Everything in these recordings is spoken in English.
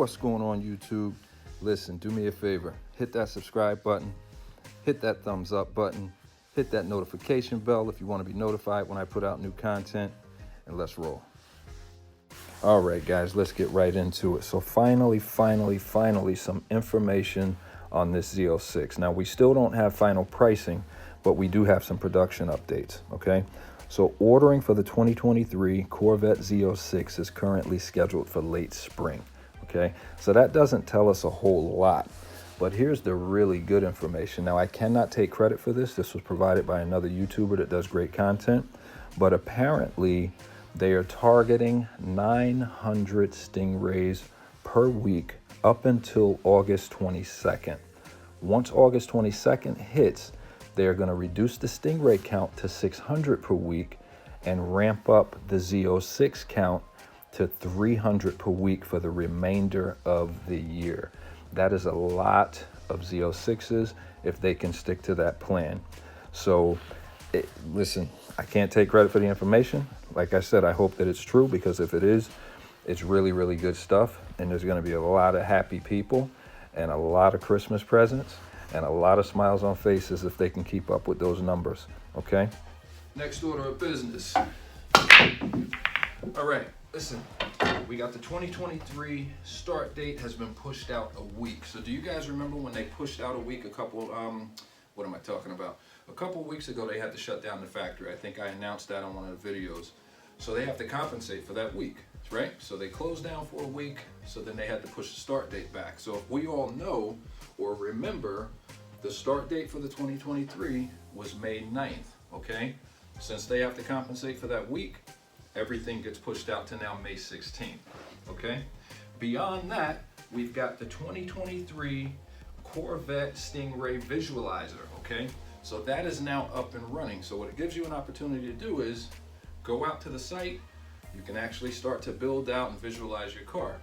What's going on, YouTube? Listen, do me a favor. Hit that subscribe button. Hit that thumbs up button. Hit that notification bell if you want to be notified when I put out new content. And let's roll. All right, guys, let's get right into it. So finally, some information on this Z06. Now, we still don't have final pricing, but we do have some production updates, okay? So ordering for the 2023 Corvette Z06 is currently scheduled for late spring, okay? So that doesn't tell us a whole lot, but here's the really good information. Now, I cannot take credit for this. This was provided by another YouTuber that does great content, but apparently they are targeting 900 Stingrays per week up until August 22nd. Once August 22nd hits, they're going to reduce the Stingray count to 600 per week and ramp up the Z06 count to 300 per week for the remainder of the year. That is a lot of Z06s if they can stick to that plan. So, listen, I can't take credit for the information. Like I said, I hope that it's true, because if it is, it's really, really good stuff. And there's going to be a lot of happy people and a lot of Christmas presents and a lot of smiles on faces if they can keep up with those numbers, okay? Next order of business. All right, listen, we got the 2023 start date has been pushed out a week. So do you guys remember when they pushed out a week a couple, what am I talking about? A couple of weeks ago, they had to shut down the factory. I think I announced that on one of the videos. So they have to compensate for that week, right? So they closed down for a week, so then they had to push the start date back. So if we all know or remember, the start date for the 2023 was May 9th, okay? Since they have to compensate for that week, everything gets pushed out to now May 16th, okay? Beyond that, we've got the 2023 Corvette Stingray Visualizer, okay? So that is now up and running. So what it gives you an opportunity to do is go out to the site. You can actually start to build out and visualize your car.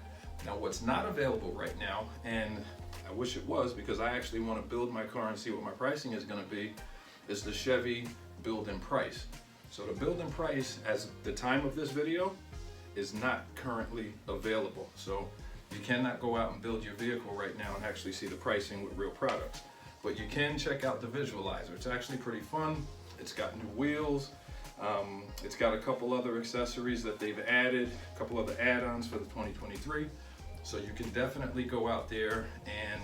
Now, what's not available right now, and I wish it was, because I actually want to build my car and see what my pricing is going to be, is the Chevy build-in price. So the build-in price, as the time of this video, is not currently available. So you cannot go out and build your vehicle right now and actually see the pricing with real products. But you can check out the Visualizer. It's actually pretty fun. It's got new wheels. It's got a couple other accessories that they've added, a couple other add-ons for the 2023. So you can definitely go out there and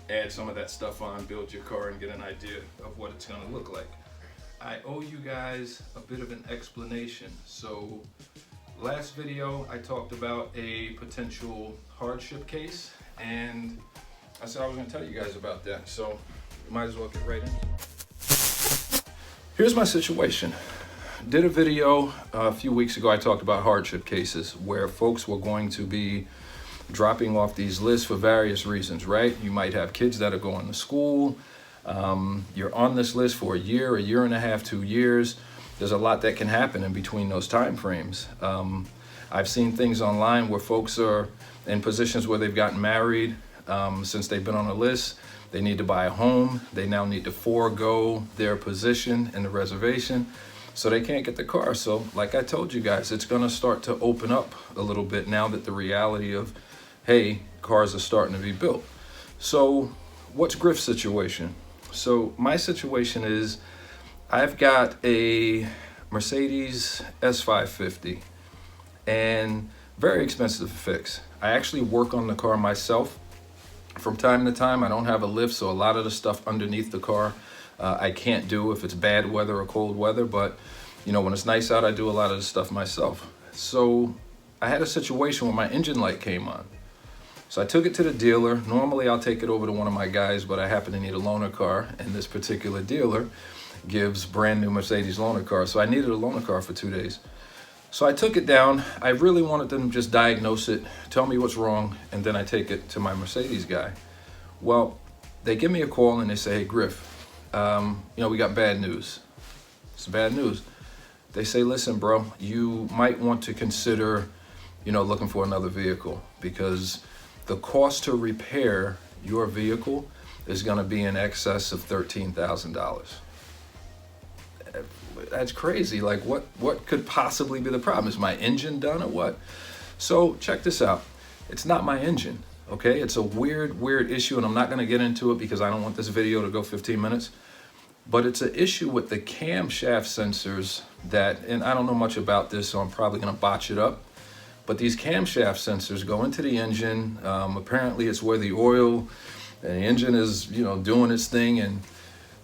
add some of that stuff on, build your car, and get an idea of what it's gonna look like. I owe you guys a bit of an explanation. So last video, I talked about a potential hardship case, and I said I was gonna tell you guys about that. So we might as well get right in. Here's my situation. Did a video a few weeks ago. I talked about hardship cases where folks were going to be dropping off these lists for various reasons, right? You might have kids that are going to school. You're on this list for a year and a half, 2 years. There's a lot that can happen in between those time frames. I've seen things online where folks are in positions where they've gotten married since they've been on a list. They need to buy a home. They now need to forego their position in the reservation, so they can't get the car. So like I told you guys, it's gonna start to open up a little bit now that the reality of, hey, cars are starting to be built. So what's Griff's situation? So my situation is I've got a Mercedes S550 and very expensive to fix. I actually work on the car myself from time to time. I don't have a lift, so a lot of the stuff underneath the car I can't do if it's bad weather or cold weather, but you know, when it's nice out, I do a lot of the stuff myself. So I had a situation where my engine light came on. So I took it to the dealer. Normally I'll take it over to one of my guys, but I happen to need a loaner car, and this particular dealer gives brand new Mercedes loaner cars. So I needed a loaner car for 2 days. So I took it down. I really wanted them to just diagnose it, tell me what's wrong, and then I take it to my Mercedes guy. Well, they give me a call and they say, hey, Griff, you know, we got bad news. It's bad news. They say, listen, bro, you might want to consider, you know, looking for another vehicle, because the cost to repair your vehicle is going to be in excess of $13,000. That's crazy. Like, what could possibly be the problem? Is my engine done or what? So check this out. It's not my engine, okay? It's a weird issue, and I'm not gonna get into it because I don't want this video to go 15 minutes. But it's an issue with the camshaft sensors that, and I don't know much about this, so I'm probably gonna botch it up. But these camshaft sensors go into the engine. Apparently it's where the oil and the engine is, doing its thing. And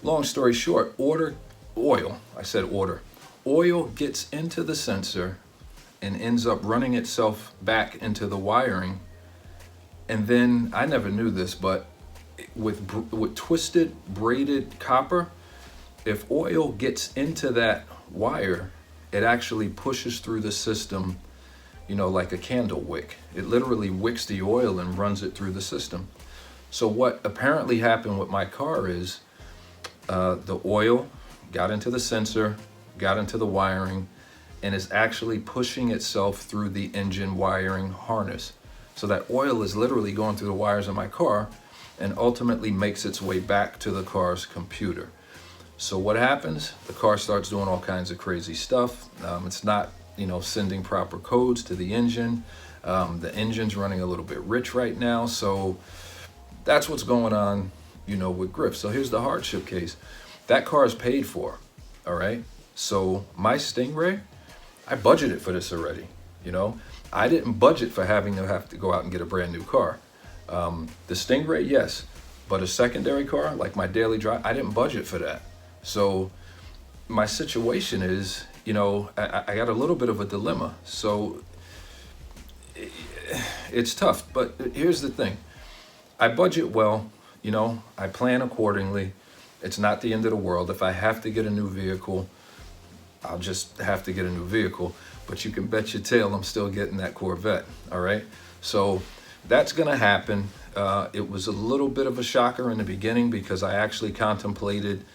long story short, oil gets into the sensor and ends up running itself back into the wiring. And then, I never knew this, but with twisted braided copper, if oil gets into that wire, it actually pushes through the system, like a candle wick. It literally wicks the oil and runs it through the system. So what apparently happened with my car is the oil got into the sensor, got into the wiring, and is actually pushing itself through the engine wiring harness. So that oil is literally going through the wires of my car and ultimately makes its way back to the car's computer. So what happens? The car starts doing all kinds of crazy stuff. It's not, sending proper codes to the engine. The engine's running a little bit rich right now. So that's what's going on, with Griff. So here's the hardship case. That car is paid for, all right? So my Stingray, I budgeted for this already, I didn't budget for having to go out and get a brand new car. The Stingray, yes, but a secondary car, like my daily drive, I didn't budget for that. So my situation is, I got a little bit of a dilemma. So it's tough, but here's the thing. I budget well, I plan accordingly. It's not the end of the world. If I have to get a new vehicle, I'll just have to get a new vehicle. But you can bet your tail I'm still getting that Corvette, all right? So that's gonna happen. It was a little bit of a shocker in the beginning because I actually contemplated,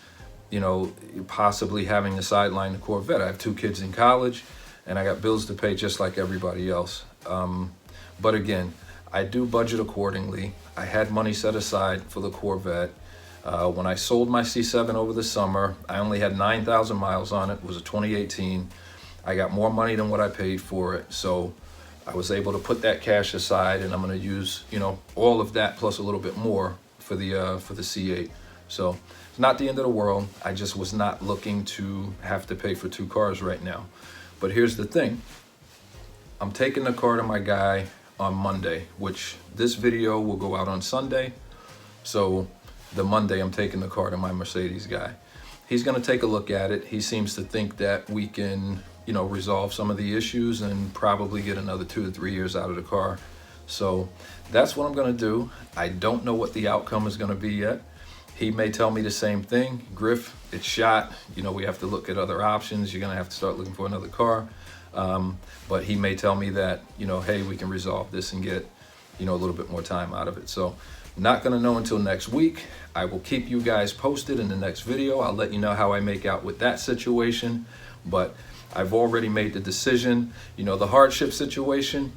possibly having to sideline the Corvette. I have 2 kids in college and I got bills to pay just like everybody else. But again, I do budget accordingly. I had money set aside for the Corvette. When I sold my C7 over the summer, I only had 9,000 miles on it. It was a 2018. I got more money than what I paid for it. So I was able to put that cash aside, and I'm gonna use, all of that plus a little bit more for the C8. So it's not the end of the world. I just was not looking to have to pay for 2 cars right now. But here's the thing. I'm taking the car to my guy on Monday, which this video will go out on Sunday. So the Monday I'm taking the car to my Mercedes guy. He's gonna take a look at it. He seems to think that we can, resolve some of the issues and probably get another 2 to 3 years out of the car. So that's what I'm gonna do. I don't know what the outcome is gonna be yet. He may tell me the same thing. Griff, it's shot. We have to look at other options. You're gonna have to start looking for another car. But he may tell me that, hey, we can resolve this and get, a little bit more time out of it. So not gonna know until next week. I will keep you guys posted in the next video. I'll let you know how I make out with that situation. But I've already made the decision. The hardship situation,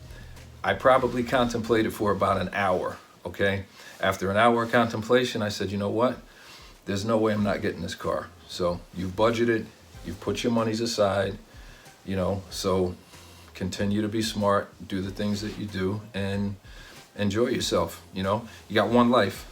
I probably contemplated for about an hour, okay? After an hour of contemplation, I said, you know what? There's no way I'm not getting this car. So you've budgeted, you've put your monies aside, so continue to be smart, do the things that you do, and enjoy yourself. You got one life,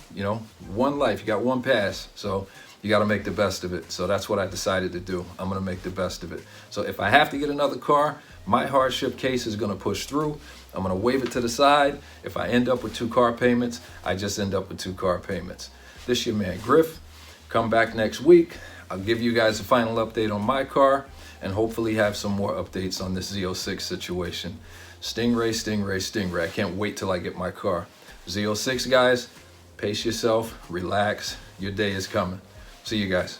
one life, you got one pass. So you got to make the best of it. So that's what I decided to do. I'm going to make the best of it. So if I have to get another car, my hardship case is going to push through. I'm going to wave it to the side. If I end up with 2 car payments, I just end up with 2 car payments. This your man Griff. Come back next week. I'll give you guys a final update on my car and hopefully have some more updates on this Z06 situation. Stingray, Stingray, Stingray. I can't wait till I get my car. Z06 guys, pace yourself, relax. Your day is coming. See you guys.